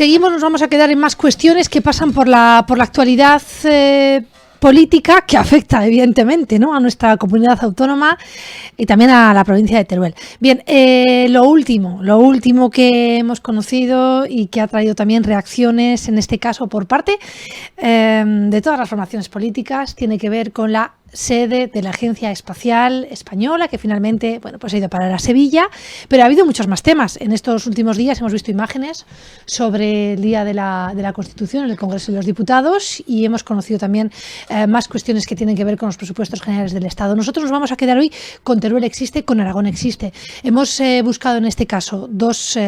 Seguimos, nos vamos a quedar en más cuestiones que pasan por la actualidad política que afecta evidentemente, ¿no?, a nuestra comunidad autónoma y también a la provincia de Teruel. Bien, lo último que hemos conocido y que ha traído también reacciones, en este caso por parte de todas las formaciones políticas, tiene que ver con la sede de la Agencia Espacial Española, que finalmente, bueno, pues ha ido a parar a Sevilla, pero ha habido muchos más temas. En estos últimos días hemos visto imágenes sobre el Día de la Constitución en el Congreso de los Diputados y hemos conocido también más cuestiones que tienen que ver con los presupuestos generales del Estado. Nosotros nos vamos a quedar hoy con Teruel Existe, con Aragón Existe. Hemos buscado en este caso dos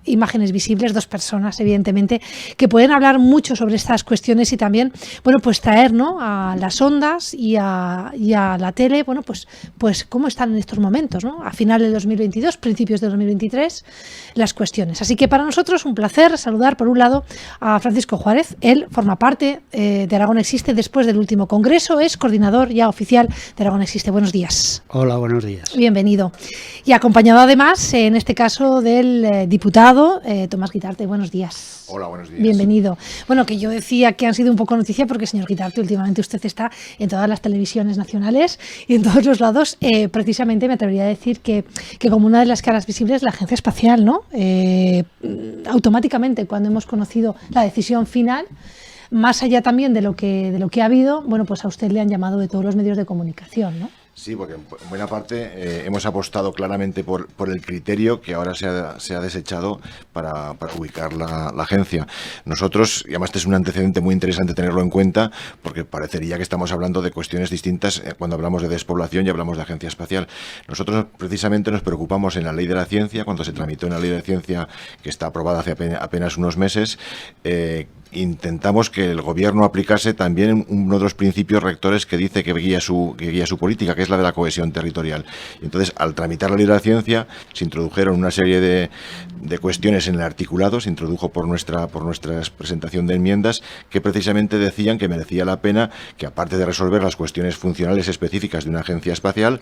imágenes visibles, dos personas, evidentemente, que pueden hablar mucho sobre estas cuestiones y también, bueno, pues traer, ¿no?, a las ondas y a la tele, bueno, pues cómo están en estos momentos, ¿no?, a final de 2022, principios de 2023, las cuestiones. Así que para nosotros un placer saludar, por un lado, a Francisco Juárez. Él forma parte de Aragón Existe después del último congreso, es coordinador ya oficial de Aragón Existe. Buenos días. Hola, buenos días. Bienvenido. Y acompañado además, en este caso, del diputado Tomás Guitarte. Buenos días. Hola, buenos días. Bienvenido. Bueno, que yo decía que han sido un poco noticia porque, señor Guitarte, últimamente usted está en todas las televisiones nacionales y en todos los lados. Precisamente me atrevería a decir que como una de las caras visibles es la Agencia Espacial, ¿no? Automáticamente, cuando hemos conocido la decisión final, más allá también de lo que ha habido, bueno, pues a usted le han llamado de todos los medios de comunicación, ¿no? Sí, porque en buena parte hemos apostado claramente por el criterio que ahora se ha desechado para ubicar la agencia. Nosotros, y además este es un antecedente muy interesante tenerlo en cuenta, porque parecería que estamos hablando de cuestiones distintas cuando hablamos de despoblación y hablamos de agencia espacial. Nosotros precisamente nos preocupamos en la Ley de la Ciencia, cuando se tramitó en la Ley de la Ciencia, que está aprobada hace apenas unos meses, intentamos que el gobierno aplicase también uno de los principios rectores que dice que guía su política, que es la de la cohesión territorial. Y entonces, al tramitar la Ley de la Ciencia, se introdujeron una serie de cuestiones en el articulado, se introdujo por nuestra presentación de enmiendas, que precisamente decían que merecía la pena que, aparte de resolver las cuestiones funcionales específicas de una agencia espacial,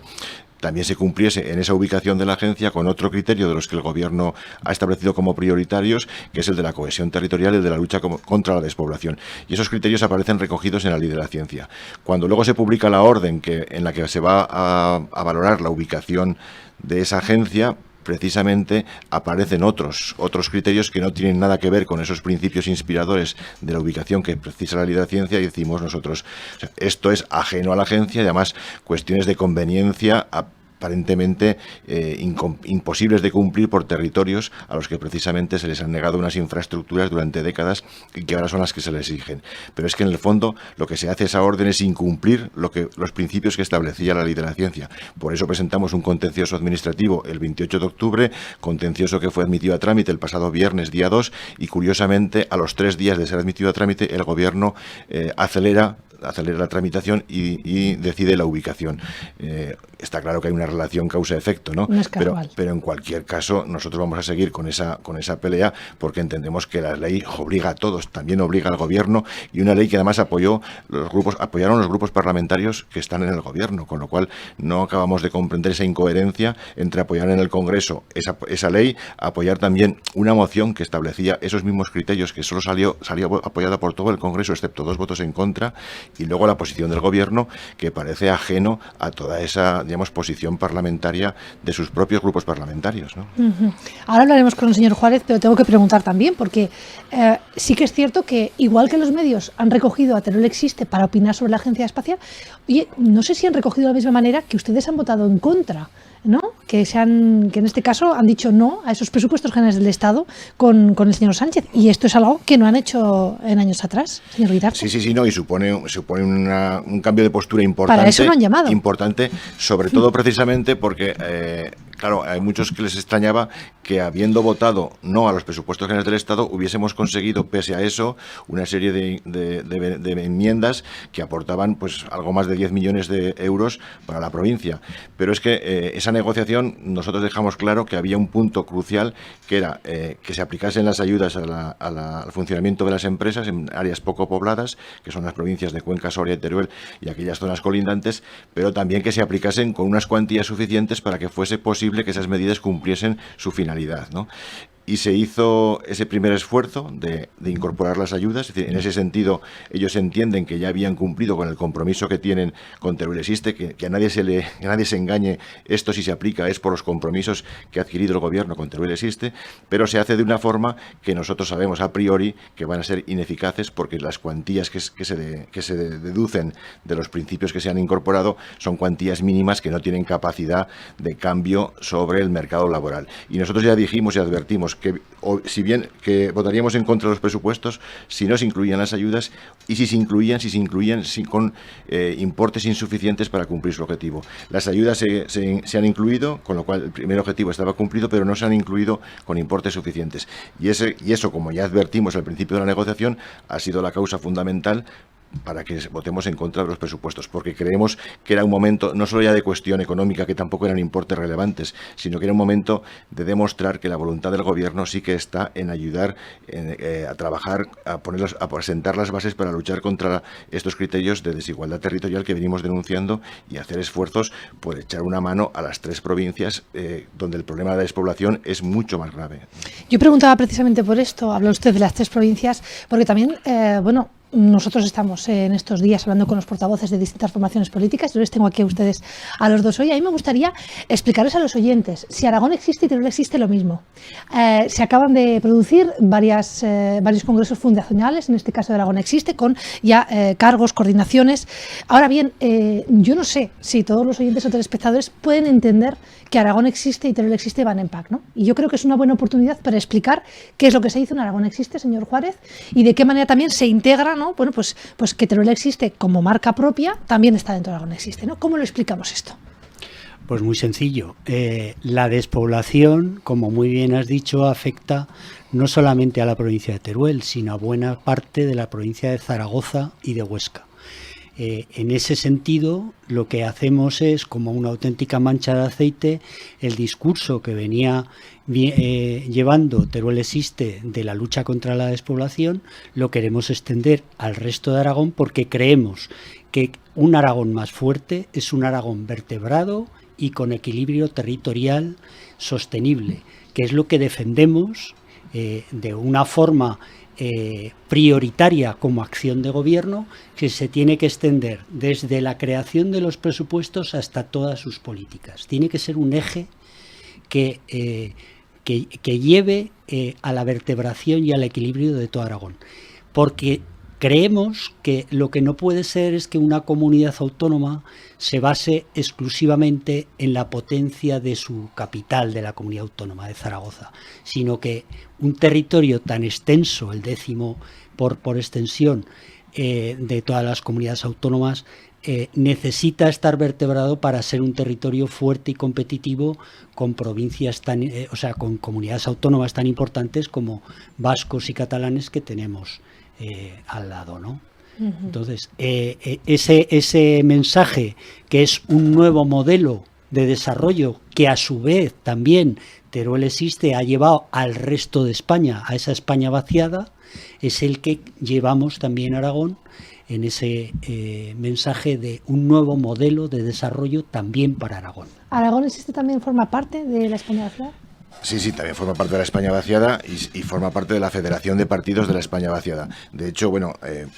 también se cumpliese en esa ubicación de la agencia con otro criterio de los que el gobierno ha establecido como prioritarios, que es el de la cohesión territorial y el de la lucha contra la despoblación. Y esos criterios aparecen recogidos en la Ley de la Ciencia. Cuando luego se publica la orden en la que se va a valorar la ubicación de esa agencia, precisamente aparecen otros criterios que no tienen nada que ver con esos principios inspiradores de la ubicación que precisa la Ley de la Ciencia, y decimos nosotros, o sea, esto es ajeno a la agencia y además cuestiones de conveniencia aparentemente imposibles de cumplir por territorios a los que precisamente se les han negado unas infraestructuras durante décadas y que ahora son las que se les exigen. Pero es que en el fondo lo que se hace esa orden es incumplir los principios que establecía la Ley de la Ciencia. Por eso presentamos un contencioso administrativo el 28 de octubre, contencioso que fue admitido a trámite el pasado viernes, día 2, y curiosamente a los 3 días de ser admitido a trámite el gobierno acelera la tramitación y decide la ubicación. Está claro que hay una relación causa-efecto, ¿no? No es casual. Pero en cualquier caso nosotros vamos a seguir con esa pelea, porque entendemos que la ley obliga a todos, también obliga al gobierno, y una ley que además apoyaron los grupos parlamentarios que están en el gobierno, con lo cual no acabamos de comprender esa incoherencia entre apoyar en el Congreso esa ley, apoyar también una moción que establecía esos mismos criterios, que solo salió apoyada por todo el Congreso excepto 2 votos en contra, y luego la posición del gobierno, que parece ajeno a toda esa, digamos, posición parlamentaria de sus propios grupos parlamentarios, ¿no? Uh-huh. Ahora hablaremos con el señor Juárez, pero tengo que preguntar también, porque sí que es cierto que, igual que los medios han recogido a Teruel Existe para opinar sobre la agencia espacial, oye, no sé si han recogido de la misma manera que ustedes han votado en contra, ¿no? Que en este caso han dicho no a esos presupuestos generales del Estado con el señor Sánchez, y esto es algo que no han hecho en años atrás, señor Guitarte. Sí, no, y supone un cambio de postura importante. Para eso lo han llamado. Importante, sobre todo precisamente porque claro, hay muchos que les extrañaba que, habiendo votado no a los presupuestos generales del Estado, hubiésemos conseguido, pese a eso, una serie de enmiendas que aportaban pues algo más de 10 millones de euros para la provincia. Pero es que esa negociación, nosotros dejamos claro que había un punto crucial, que era que se aplicasen las ayudas al funcionamiento de las empresas en áreas poco pobladas, que son las provincias de Cuenca, Soria y Teruel y aquellas zonas colindantes, pero también que se aplicasen con unas cuantías suficientes para que fuese posible que esas medidas cumpliesen su finalidad, ¿no? y se hizo ese primer esfuerzo de incorporar las ayudas. Es decir, en ese sentido, ellos entienden que ya habían cumplido con el compromiso que tienen con Teruel Existe, que a nadie se engañe, esto si se aplica es por los compromisos que ha adquirido el gobierno con Teruel Existe, pero se hace de una forma que nosotros sabemos a priori que van a ser ineficaces, porque las cuantías que se deducen de los principios que se han incorporado son cuantías mínimas que no tienen capacidad de cambio sobre el mercado laboral. Y nosotros ya dijimos y advertimos que, si bien que votaríamos en contra de los presupuestos si no se incluían las ayudas, y si se incluían con importes insuficientes para cumplir su objetivo. Las ayudas se han incluido, con lo cual el primer objetivo estaba cumplido, pero no se han incluido con importes suficientes. Y eso, como ya advertimos al principio de la negociación, ha sido la causa fundamental para que votemos en contra de los presupuestos, porque creemos que era un momento no solo ya de cuestión económica, que tampoco eran importes relevantes, sino que era un momento de demostrar que la voluntad del gobierno sí que está en ayudar a trabajar, a presentar las bases para luchar contra estos criterios de desigualdad territorial que venimos denunciando, y hacer esfuerzos por echar una mano a las 3 provincias donde el problema de la despoblación es mucho más grave. Yo preguntaba precisamente por esto, habla usted de las 3 provincias, porque también, nosotros estamos en estos días hablando con los portavoces de distintas formaciones políticas. Yo les tengo aquí a ustedes, a los dos hoy. A mí me gustaría explicarles a los oyentes, si Aragón existe y Teruel existe, lo mismo. Se acaban de producir varios congresos fundacionales, en este caso de Aragón existe, con ya cargos, coordinaciones. Ahora bien, yo no sé si todos los oyentes o telespectadores pueden entender que Aragón existe y Teruel existe van en pack, ¿no? Y yo creo que es una buena oportunidad para explicar qué es lo que se hizo en Aragón existe, señor Juárez, y de qué manera también se integra, ¿no? Bueno, pues que Teruel existe como marca propia también está dentro de Aragón existe, ¿no? ¿Cómo lo explicamos esto? Pues muy sencillo. La despoblación, como muy bien has dicho, afecta no solamente a la provincia de Teruel, sino a buena parte de la provincia de Zaragoza y de Huesca. En ese sentido, lo que hacemos es, como una auténtica mancha de aceite, el discurso que venía llevando Teruel existe de la lucha contra la despoblación, lo queremos extender al resto de Aragón, porque creemos que un Aragón más fuerte es un Aragón vertebrado y con equilibrio territorial sostenible, que es lo que defendemos de una forma prioritaria como acción de gobierno, que se tiene que extender desde la creación de los presupuestos hasta todas sus políticas. Tiene que ser un eje que lleve a la vertebración y al equilibrio de todo Aragón, porque creemos que lo que no puede ser es que una comunidad autónoma se base exclusivamente en la potencia de su capital, de la comunidad autónoma de Zaragoza, sino que un territorio tan extenso, el 10º por extensión de todas las comunidades autónomas, necesita estar vertebrado para ser un territorio fuerte y competitivo con provincias con comunidades autónomas tan importantes como vascos y catalanes que tenemos al lado, ¿no? Entonces, ese mensaje, que es un nuevo modelo de desarrollo que a su vez también Teruel existe, ha llevado al resto de España, a esa España vaciada, es el que llevamos también a Aragón, en ese mensaje de un nuevo modelo de desarrollo también para Aragón. ¿Aragón existe también forma parte de la España vaciada? Sí, también forma parte de la España vaciada y forma parte de la Federación de Partidos de la España vaciada. De hecho,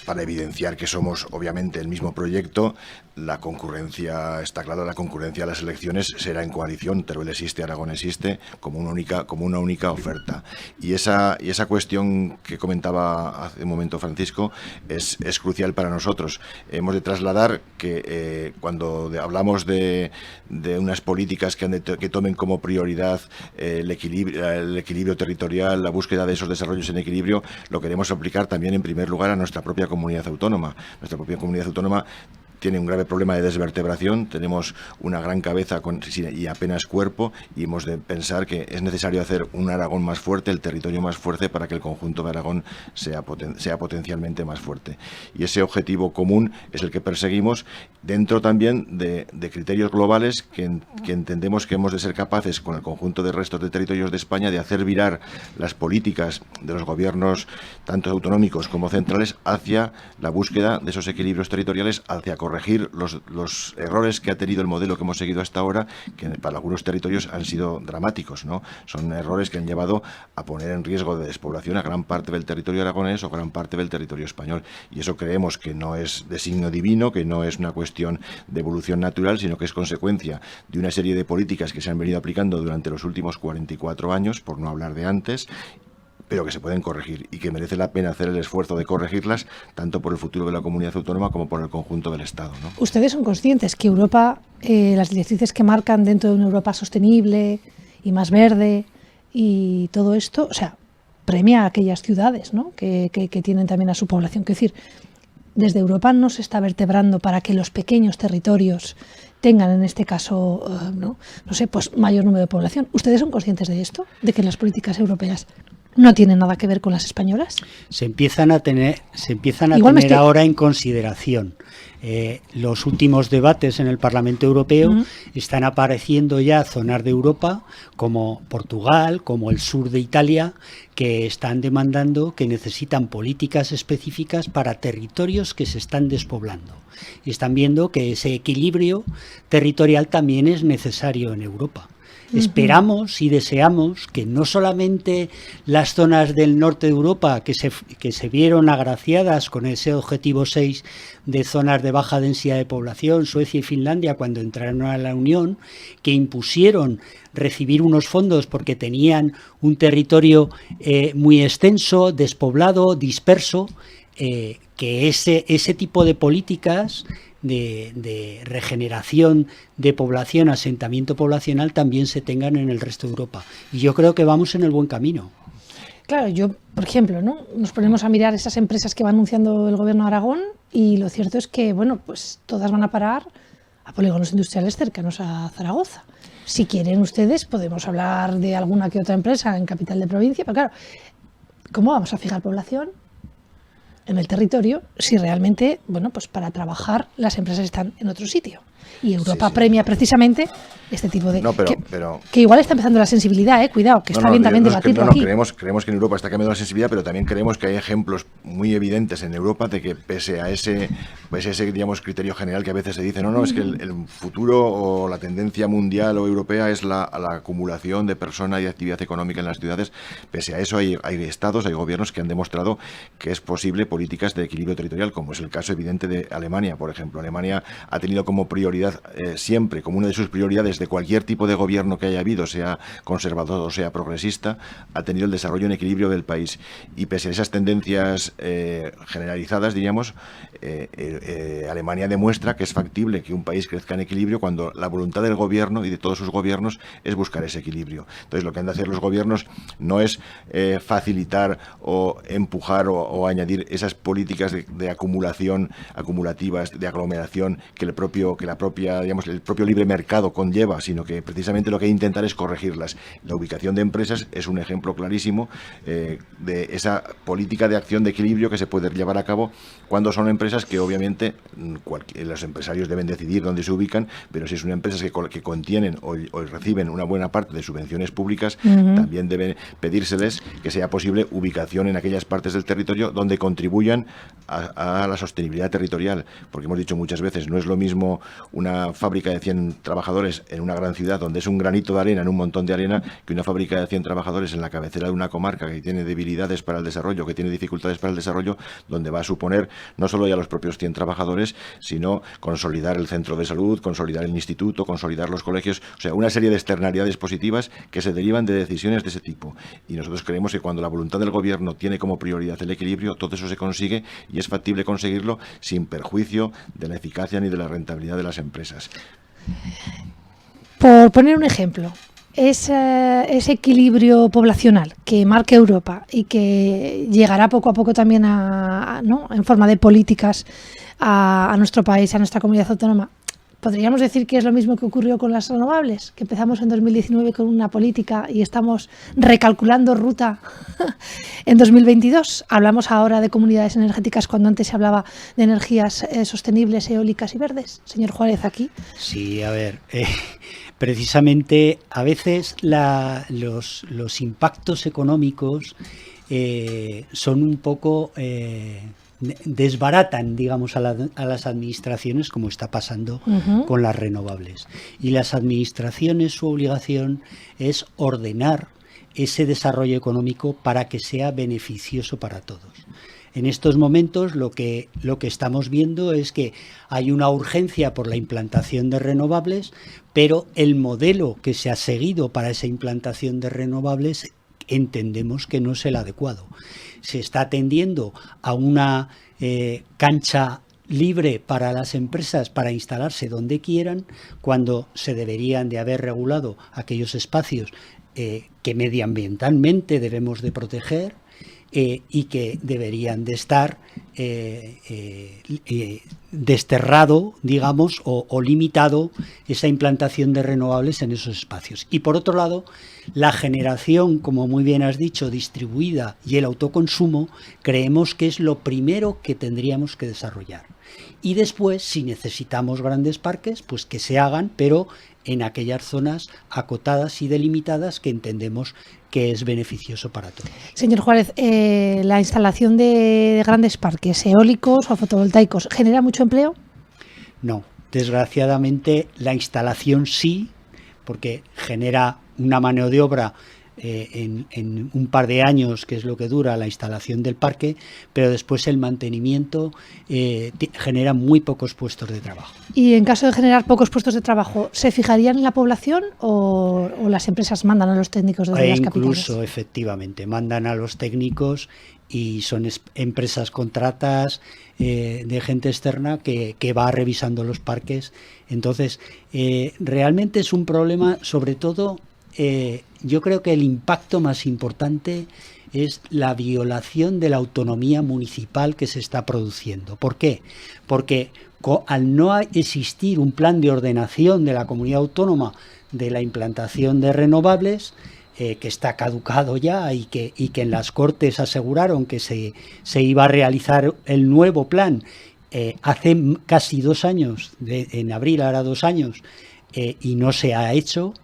para evidenciar que somos obviamente el mismo proyecto, la concurrencia, está claro, la concurrencia a las elecciones será en coalición. Teruel existe, Aragón existe, como una única oferta. Y esa cuestión que comentaba hace un momento Francisco es crucial para nosotros. Hemos de trasladar que cuando hablamos de unas políticas que tomen como prioridad el equilibrio territorial, la búsqueda de esos desarrollos en equilibrio, lo queremos aplicar también en primer lugar a nuestra propia comunidad autónoma. Nuestra propia comunidad autónoma tiene un grave problema de desvertebración, tenemos una gran cabeza y apenas cuerpo, y hemos de pensar que es necesario hacer un Aragón más fuerte, el territorio más fuerte, para que el conjunto de Aragón sea potencialmente más fuerte. Y ese objetivo común es el que perseguimos, dentro también de criterios globales que entendemos que hemos de ser capaces, con el conjunto de restos de territorios de España, de hacer virar las políticas de los gobiernos, tanto autonómicos como centrales, hacia la búsqueda de esos equilibrios territoriales, hacia corregir los errores que ha tenido el modelo que hemos seguido hasta ahora, que para algunos territorios han sido dramáticos, ¿no? Son errores que han llevado a poner en riesgo de despoblación a gran parte del territorio aragonés o gran parte del territorio español. Y eso creemos que no es designio divino, que no es una cuestión de evolución natural, sino que es consecuencia de una serie de políticas que se han venido aplicando durante los últimos 44 años, por no hablar de antes, pero que se pueden corregir y que merece la pena hacer el esfuerzo de corregirlas, tanto por el futuro de la comunidad autónoma como por el conjunto del Estado, ¿no? Ustedes son conscientes que Europa, las directrices que marcan dentro de una Europa sostenible y más verde y todo esto, o sea, premia a aquellas ciudades, ¿no?, que tienen también a su población. Es decir, desde Europa no se está vertebrando para que los pequeños territorios tengan, en este caso, no sé, pues mayor número de población. ¿Ustedes son conscientes de esto? ¿De que las políticas europeas no tienen nada que ver con las españolas? Se empiezan a tener Igual ahora en consideración. Los últimos debates en el Parlamento Europeo están apareciendo ya zonas de Europa como Portugal, como el sur de Italia, que están demandando que necesitan políticas específicas para territorios que se están despoblando. Y están viendo que ese equilibrio territorial también es necesario en Europa. Esperamos y deseamos que no solamente las zonas del norte de Europa que se vieron agraciadas con ese objetivo 6 de zonas de baja densidad de población, Suecia y Finlandia, cuando entraron a la Unión, que impusieron recibir unos fondos porque tenían un territorio muy extenso, despoblado, disperso, que ese tipo de políticas de regeneración de población, asentamiento poblacional, también se tengan en el resto de Europa. Y yo creo que vamos en el buen camino. Claro, yo, por ejemplo, ¿no?, nos ponemos a mirar esas empresas que va anunciando el Gobierno de Aragón y lo cierto es que, bueno, pues todas van a parar a polígonos industriales cercanos a Zaragoza. Si quieren ustedes, podemos hablar de alguna que otra empresa en capital de provincia, pero claro, ¿cómo vamos a fijar población en el territorio si realmente, bueno, pues para trabajar las empresas están en otro sitio? Y Europa premia precisamente este tipo de... No, que igual está empezando la sensibilidad, cuidado, que está bien también debatirlo aquí. Creemos que en Europa está cambiando la sensibilidad, pero también creemos que hay ejemplos muy evidentes en Europa de que pese a ese digamos, criterio general que a veces se dice, no, es que el futuro o la tendencia mundial o europea es la acumulación de personas y actividad económica en las ciudades. Pese a eso hay estados, hay gobiernos que han demostrado que es posible políticas de equilibrio territorial, como es el caso evidente de Alemania, por ejemplo. Alemania ha tenido como prioridad siempre, como una de sus prioridades de cualquier tipo de gobierno que haya habido, sea conservador o sea progresista, ha tenido el desarrollo en equilibrio del país. Y pese a esas tendencias generalizadas, diríamos, Alemania demuestra que es factible que un país crezca en equilibrio cuando la voluntad del gobierno y de todos sus gobiernos es buscar ese equilibrio. Entonces, lo que han de hacer los gobiernos no es facilitar o empujar o añadir esas políticas de acumulativas, de aglomeración que el propio libre mercado conlleva, sino que precisamente lo que hay que intentar es corregirlas. La ubicación de empresas es un ejemplo clarísimo de esa política de acción de equilibrio que se puede llevar a cabo cuando son empresas que obviamente los empresarios deben decidir dónde se ubican, pero si es una empresa que contienen o reciben una buena parte de subvenciones públicas, también deben pedírseles que sea posible ubicación en aquellas partes del territorio donde contribuyan a la sostenibilidad territorial, porque hemos dicho muchas veces, no es lo mismo una fábrica de 100 trabajadores en una gran ciudad donde es un granito de arena en un montón de arena, que una fábrica de 100 trabajadores en la cabecera de una comarca que tiene debilidades para el desarrollo, que tiene dificultades para el desarrollo, donde va a suponer no solo ya los propios 100 trabajadores, sino consolidar el centro de salud, consolidar el instituto, consolidar los colegios, o sea, una serie de externalidades positivas que se derivan de decisiones de ese tipo. Y nosotros creemos que cuando la voluntad del gobierno tiene como prioridad el equilibrio, todo eso se consigue y es factible conseguirlo sin perjuicio de la eficacia ni de la rentabilidad de las empresas. Por poner un ejemplo, ese equilibrio poblacional que marca Europa y que llegará poco a poco también ¿no?, en forma de políticas a nuestro país, a nuestra comunidad autónoma, ¿podríamos decir que es lo mismo que ocurrió con las renovables? Que empezamos en 2019 con una política y estamos recalculando ruta en 2022. Hablamos ahora de comunidades energéticas cuando antes se hablaba de energías sostenibles, eólicas y verdes. Señor Juárez, aquí. Sí, a ver, precisamente a veces los impactos económicos son un poco desbaratan, digamos, a las administraciones, como está pasando con las renovables. Y las administraciones, su obligación es ordenar ese desarrollo económico para que sea beneficioso para todos. En estos momentos lo que estamos viendo es que hay una urgencia por la implantación de renovables, pero el modelo que se ha seguido para esa implantación de renovables entendemos que no es el adecuado. Se está tendiendo a una cancha libre para las empresas para instalarse donde quieran, cuando se deberían de haber regulado aquellos espacios que medioambientalmente debemos de proteger, y que deberían de estar desterrado, digamos, o limitado esa implantación de renovables en esos espacios. Y por otro lado, la generación, como muy bien has dicho, distribuida y el autoconsumo, creemos que es lo primero que tendríamos que desarrollar. Y después, si necesitamos grandes parques, pues que se hagan, pero en aquellas zonas acotadas y delimitadas que entendemos que es beneficioso para todos. Señor Juárez, la instalación de grandes parques eólicos o fotovoltaicos, ¿genera mucho empleo? No, desgraciadamente la instalación sí, porque genera una mano de obra en un par de años, que es lo que dura la instalación del parque, pero después el mantenimiento genera muy pocos puestos de trabajo. Y en caso de generar pocos puestos de trabajo, ¿se fijarían en la población o las empresas mandan a los técnicos desde las capitales? Incluso, efectivamente, mandan a los técnicos y son empresas contratas de gente externa que va revisando los parques. Entonces, realmente es un problema, sobre todo, yo creo que el impacto más importante es la violación de la autonomía municipal que se está produciendo. ¿Por qué? Porque al no existir un plan de ordenación de la comunidad autónoma de la implantación de renovables, que está caducado ya y que en las Cortes aseguraron que se iba a realizar el nuevo plan hace casi 2 años, en abril hará 2 años, y no se ha hecho.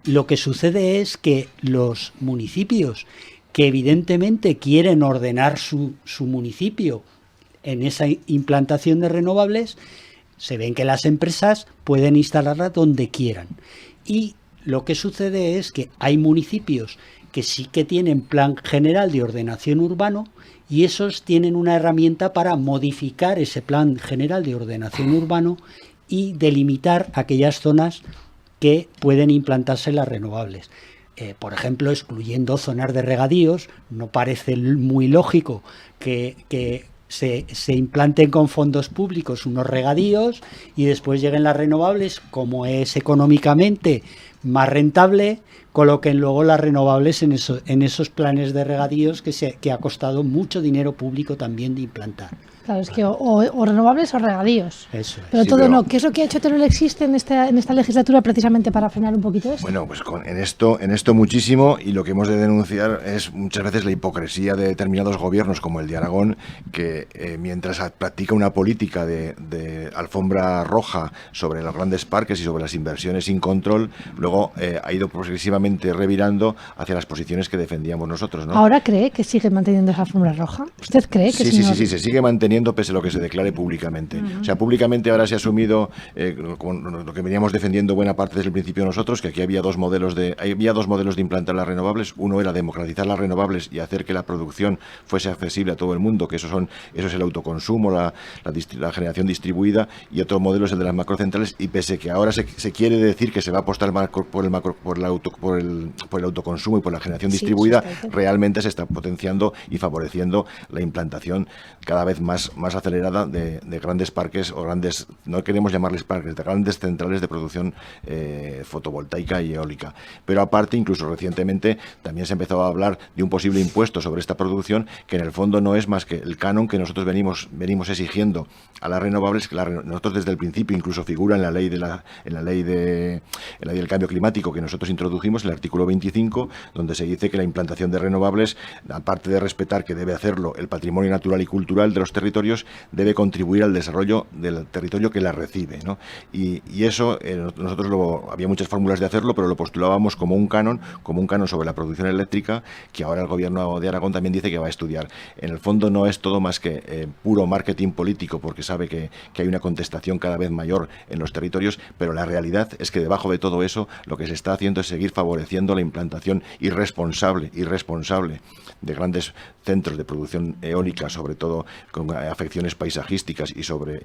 Lo que sucede es que los municipios que evidentemente quieren ordenar su municipio en esa implantación de renovables, se ven que las empresas pueden instalarla donde quieran. Y lo que sucede es que hay municipios que sí que tienen plan general de ordenación urbano y esos tienen una herramienta para modificar ese plan general de ordenación urbano y delimitar aquellas zonas que pueden implantarse las renovables. Por ejemplo, excluyendo zonas de regadíos. No parece muy lógico que se implanten con fondos públicos unos regadíos y después lleguen las renovables, como es económicamente más rentable, coloquen luego las renovables en esos planes de regadíos que ha costado mucho dinero público también de implantar. Claro, es que o renovables o regadíos. Eso es. Pero sí, todo pero no. ¿Qué es lo que ha hecho Teruel existe en esta legislatura precisamente para frenar un poquito esto? Bueno, pues en esto muchísimo, y lo que hemos de denunciar es muchas veces la hipocresía de determinados gobiernos como el de Aragón, que mientras practica una política de alfombra roja sobre los grandes parques y sobre las inversiones sin control, luego ha ido progresivamente revirando hacia las posiciones que defendíamos nosotros, ¿no? ¿Ahora cree que sigue manteniendo esa alfombra roja? ¿Usted cree que sí, se sigue manteniendo pese a lo que se declare públicamente? O sea, públicamente ahora se ha asumido con lo que veníamos defendiendo buena parte desde el principio nosotros, que aquí había dos modelos de implantar las renovables. Uno era democratizar las renovables y hacer que la producción fuese accesible a todo el mundo, que eso es el autoconsumo, la generación distribuida, y otro modelo es el de las macrocentrales, y pese que ahora se quiere decir que se va a apostar por el autoconsumo y por la generación distribuida, realmente se está potenciando y favoreciendo la implantación cada vez más acelerada de grandes parques no queremos llamarles parques, de grandes centrales de producción fotovoltaica y eólica. Pero aparte, incluso recientemente, también se empezó a hablar de un posible impuesto sobre esta producción, que en el fondo no es más que el canon que nosotros venimos exigiendo a las renovables, que nosotros desde el principio incluso figura en la ley del cambio climático que nosotros introdujimos, el artículo 25, donde se dice que la implantación de renovables, aparte de respetar que debe hacerlo el patrimonio natural y cultural de los territorios, territorios debe contribuir al desarrollo del territorio que la recibe, ¿no? Y eso, nosotros había muchas fórmulas de hacerlo, pero lo postulábamos como un canon sobre la producción eléctrica, que ahora el gobierno de Aragón también dice que va a estudiar. En el fondo no es todo más que puro marketing político, porque sabe que hay una contestación cada vez mayor en los territorios, pero la realidad es que debajo de todo eso lo que se está haciendo es seguir favoreciendo la implantación irresponsable de grandes centros de producción eólica, sobre todo con afecciones paisajísticas y sobre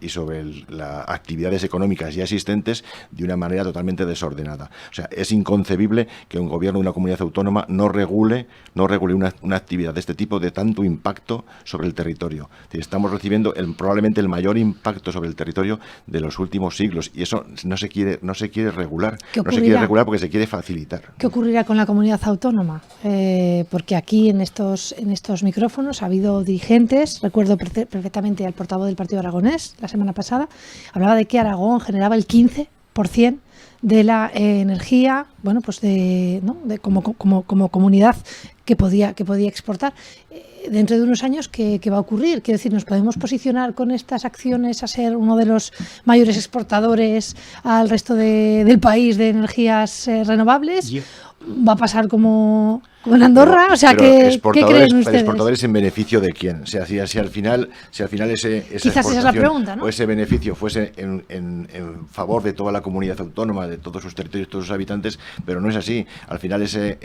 las actividades económicas ya existentes, de una manera totalmente desordenada. O sea, es inconcebible que un gobierno de una comunidad autónoma no regule una actividad de este tipo de tanto impacto sobre el territorio. Estamos recibiendo probablemente el mayor impacto sobre el territorio de los últimos siglos, y eso no se quiere regular. No se quiere regular porque se quiere facilitar. ¿Qué ocurrirá con la comunidad autónoma? Porque aquí en estos micrófonos ha habido dirigentes, recuerdo perfectamente al portavoz del Partido Aragonés la semana pasada, hablaba de que Aragón generaba el 15% de la energía, bueno, pues como comunidad que podía exportar. Dentro de unos años, ¿qué va a ocurrir? Quiero decir, ¿nos podemos posicionar con estas acciones a ser uno de los mayores exportadores al resto del país de energías renovables? ¿Va a pasar como en Andorra? O sea, ¿qué creen ustedes? ¿Exportadores en beneficio de quién? O sea, si al final esa quizás esa es la pregunta, ¿no? O ese beneficio fuese en favor de toda la comunidad autónoma, de todos sus territorios, todos sus habitantes, pero no es así. Al final ese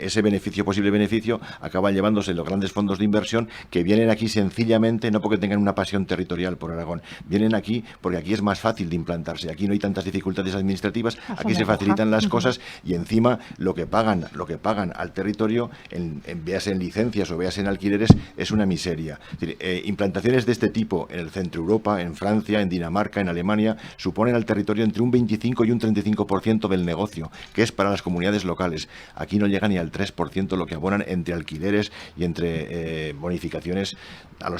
posible beneficio acaban llevándose los grandes fondos de inversión, que vienen aquí sencillamente, no porque tengan una pasión territorial por Aragón, vienen aquí porque aquí es más fácil de implantarse, aquí no hay tantas dificultades administrativas, aquí se facilitan las cosas, y encima lo que pagan al territorio, veas en licencias o veas en alquileres, es una miseria. Es decir, implantaciones de este tipo en el centro Europa, en Francia, en Dinamarca, en Alemania, suponen al territorio entre un 25 y un 35% del negocio, que es para las comunidades locales. Aquí no llega ni al 3% lo que abonan entre alquileres y entre bonificaciones o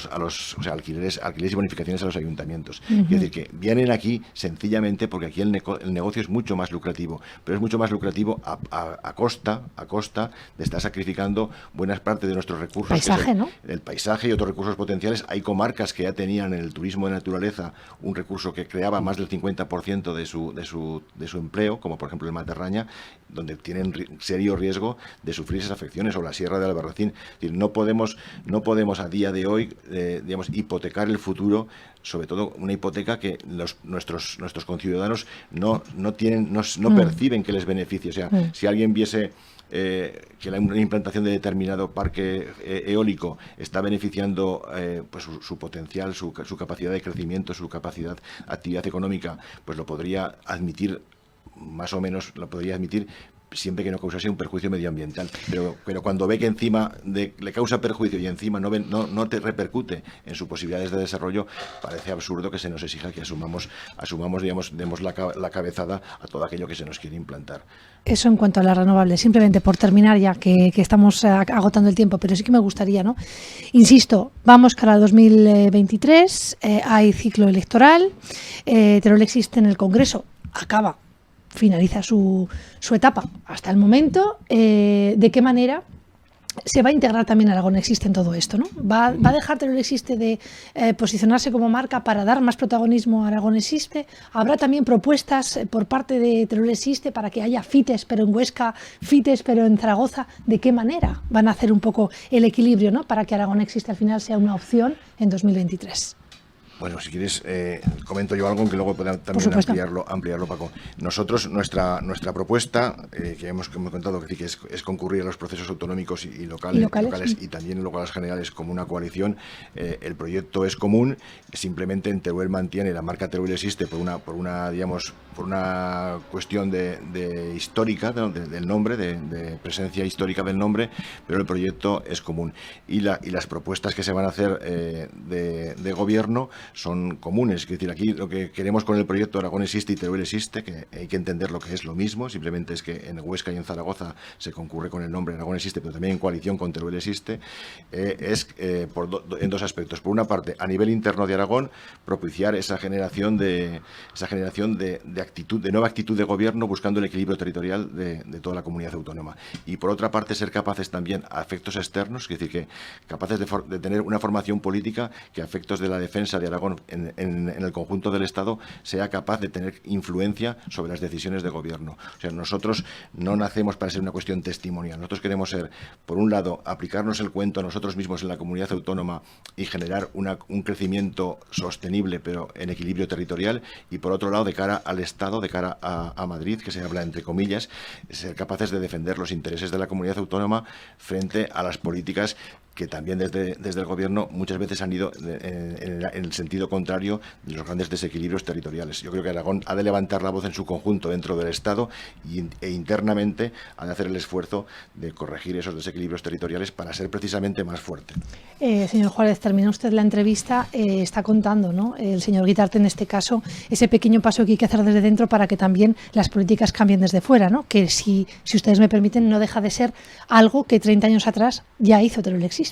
sea, alquileres y bonificaciones a los ayuntamientos. Es decir, que vienen aquí sencillamente porque aquí el negocio es mucho más lucrativo, pero es mucho más lucrativo a costa de estar sacrificando buenas partes de nuestros recursos. Paisaje, ¿no? El paisaje y otros recursos potenciales. Hay comarcas que ya tenían en el turismo de naturaleza un recurso que creaba más del 50% de su empleo, como por ejemplo el Matarraña, donde tienen serio riesgo de sufrir esas afecciones, o la Sierra de Albarracín. Es decir, no podemos a día de hoy hipotecar el futuro, sobre todo una hipoteca que nuestros conciudadanos no perciben que les beneficie. O sea, si alguien viese que una implantación de determinado parque eólico está beneficiando pues su potencial, su capacidad de crecimiento, su capacidad de actividad económica, pues lo podría admitir, más o menos lo podría admitir, siempre que no causase un perjuicio medioambiental. Pero cuando ve que encima le causa perjuicio y encima no te repercute en sus posibilidades de desarrollo, parece absurdo que se nos exija que asumamos demos la cabezada a todo aquello que se nos quiere implantar. Eso en cuanto a las renovables. Simplemente por terminar ya, que estamos agotando el tiempo, pero sí que me gustaría, ¿no? Insisto, vamos cara a 2023, hay ciclo electoral, Teruel existe en el Congreso, finaliza su etapa hasta el momento. ¿De qué manera se va a integrar también Aragón Existe en todo esto, ¿no? ¿Va a dejar Teruel Existe de posicionarse como marca para dar más protagonismo a Aragón Existe? ¿Habrá también propuestas por parte de Teruel Existe para que haya FITES pero en Huesca, FITES pero en Zaragoza? ¿De qué manera van a hacer un poco el equilibrio, ¿no?, para que Aragón Existe al final sea una opción en 2023? Bueno, si quieres, comento yo algo que luego pueda también ampliarlo, Paco. Nosotros, nuestra propuesta, que hemos contado, que es concurrir a los procesos autonómicos y locales y también luego a las generales como una coalición. El proyecto es común, simplemente en Teruel mantiene la marca Teruel Existe por una cuestión de histórica, del nombre, de presencia histórica del nombre, pero el proyecto es común. Y las propuestas que se van a hacer de gobierno son comunes. Es decir, aquí lo que queremos con el proyecto Aragón Existe y Teruel Existe, que hay que entender lo que es lo mismo, simplemente es que en Huesca y en Zaragoza se concurre con el nombre Aragón Existe, pero también en coalición con Teruel Existe, en dos aspectos. Por una parte, a nivel interno de Aragón, propiciar esa generación de nueva actitud de gobierno, buscando el equilibrio territorial de toda la comunidad autónoma. Y por otra parte, ser capaces también a efectos externos, es decir, que capaces de tener una formación política que a efectos de la defensa de Aragón Aragón en el conjunto del Estado sea capaz de tener influencia sobre las decisiones de gobierno. O sea, nosotros no nacemos para ser una cuestión testimonial. Nosotros queremos ser, por un lado, aplicarnos el cuento a nosotros mismos en la comunidad autónoma y generar un crecimiento sostenible, pero en equilibrio territorial, y por otro lado, de cara al Estado, de cara a Madrid, que se habla entre comillas, ser capaces de defender los intereses de la comunidad autónoma frente a las políticas que también desde el Gobierno muchas veces han ido en el sentido contrario de los grandes desequilibrios territoriales. Yo creo que Aragón ha de levantar la voz en su conjunto dentro del Estado e internamente ha de hacer el esfuerzo de corregir esos desequilibrios territoriales para ser precisamente más fuerte. Señor Juárez, termina usted la entrevista, está contando, ¿no?, el señor Guitarte en este caso, ese pequeño paso que hay que hacer desde dentro para que también las políticas cambien desde fuera, ¿no?, que si ustedes me permiten no deja de ser algo que 30 años atrás ya hizo Teruel existe.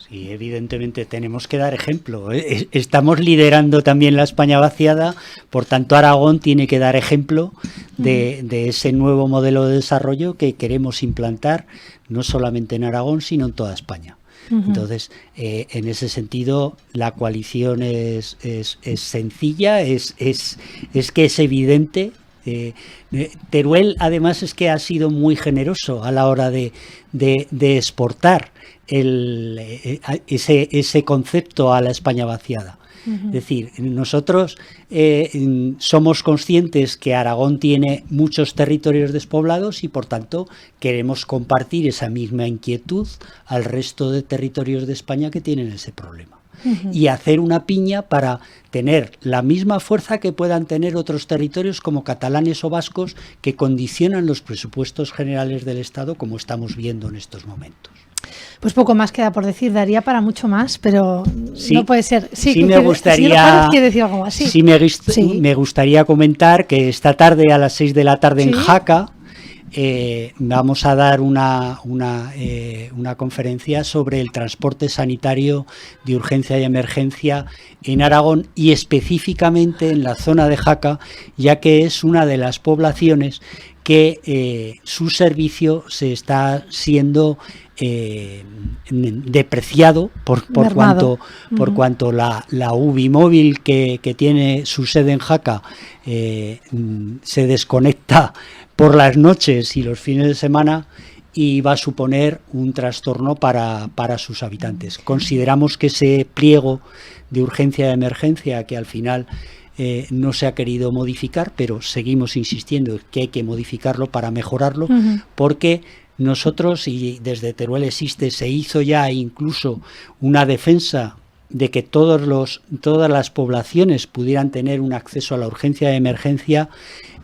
Sí, evidentemente tenemos que dar ejemplo. Estamos liderando también la España vaciada, por tanto Aragón tiene que dar ejemplo de ese nuevo modelo de desarrollo que queremos implantar, no solamente en Aragón, sino en toda España. Entonces, en ese sentido, la coalición es sencilla, es que es evidente. Teruel, además, es que ha sido muy generoso a la hora de exportar ese concepto a la España vaciada. Es decir, nosotros somos conscientes que Aragón tiene muchos territorios despoblados y, por tanto, queremos compartir esa misma inquietud al resto de territorios de España que tienen ese problema. Y hacer una piña para tener la misma fuerza que puedan tener otros territorios como catalanes o vascos que condicionan los presupuestos generales del Estado, como estamos viendo en estos momentos. Pues poco más queda por decir, daría para mucho más, pero sí, no puede ser. Sí, me gustaría, decir algo más. Sí. Sí, me gustaría comentar que esta tarde a las 6 de la tarde en Jaca vamos a dar una conferencia sobre el transporte sanitario de urgencia y emergencia en Aragón y específicamente en la zona de Jaca, ya que es una de las poblaciones que su servicio se está siendo depreciado por cuanto la UBI móvil que tiene su sede en Jaca se desconecta por las noches y los fines de semana y va a suponer un trastorno para sus habitantes. Consideramos que ese pliego de urgencia y emergencia, que al final no se ha querido modificar, pero seguimos insistiendo que hay que modificarlo para mejorarlo, porque nosotros, y desde Teruel se hizo ya incluso una defensa de que todas las poblaciones pudieran tener un acceso a la urgencia de emergencia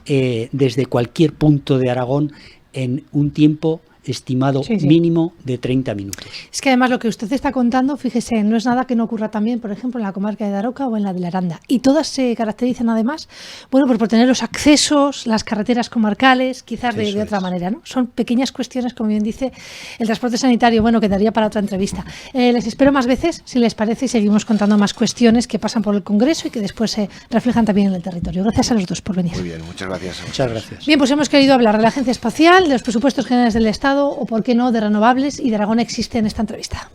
desde cualquier punto de Aragón en un tiempo estimado mínimo de 30 minutos. Es que además lo que usted está contando, fíjese, no es nada que no ocurra también, por ejemplo, en la comarca de Daroca o en la de la Aranda. Y todas se caracterizan además, bueno, por tener los accesos, las carreteras comarcales, quizás de otra manera, ¿no? Son pequeñas cuestiones, como bien dice, el transporte sanitario, bueno, quedaría para otra entrevista. Les espero más veces, si les parece, y seguimos contando más cuestiones que pasan por el Congreso y que después se reflejan también en el territorio. Gracias a los dos por venir. Muy bien, muchas gracias. Muchas gracias. Bien, pues hemos querido hablar de la Agencia Espacial, de los presupuestos generales del Estado o, por qué no, de renovables, y de Aragón existe en esta entrevista.